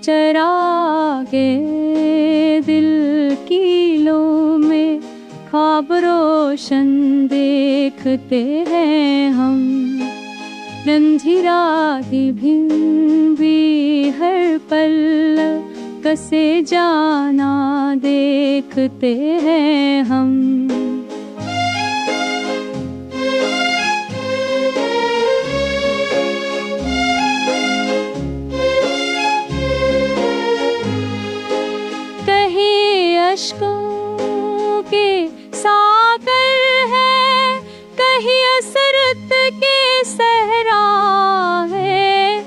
चरागे दिल की लो में ख्वाब रोशन देखते हैं हम। रंधिरा भी हर पल कसे जाना देखते हैं हम। कहीं अश्कों के सागर है, कहीं असरत के सहरा है,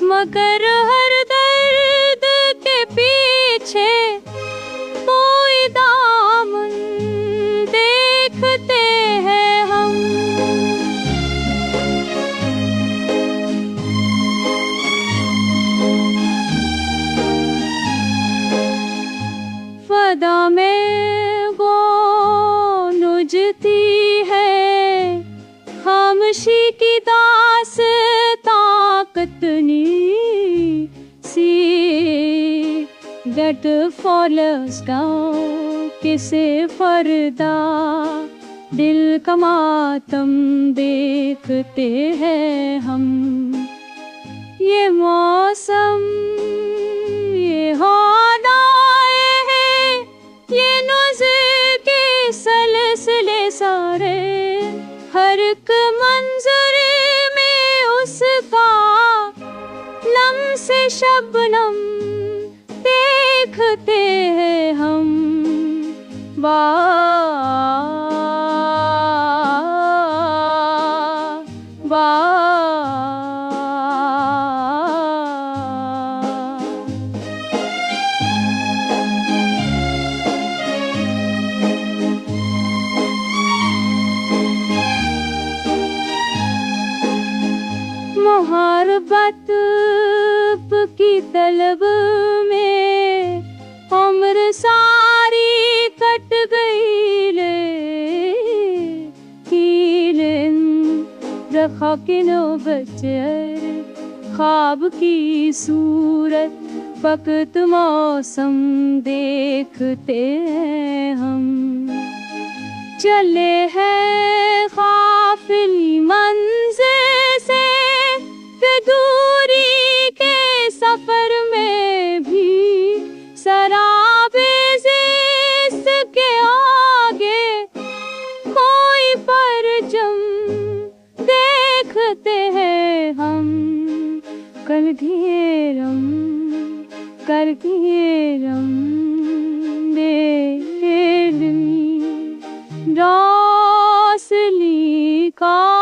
मगर हर दर्द के पीछे कोई दामन देखते हैं हम। फदा में वो नुजती है खामोशी की दास्तां सी, that follows down किसे फरदा दिल का मातम देखते हैं हम। ये मौसम ये होदाए हैं, ये नुज़्र के सलसले सारे, हर एक मंजर में उसका लम्से शबनम देखते हैं हम। वाह वाह। मोहब्बत की तलब में उम्र सारी कट गई ले, रखा कि नौबत ख्वाब की सूरत वक्त मौसम देखते हैं हम। चले हैं काफिली मंज़िल से कि दूरी के सफर में भी सराबे ज़िस्त के आगे कोई परचम देखते हैं हम। कर दिए रम बेदमी रौसली का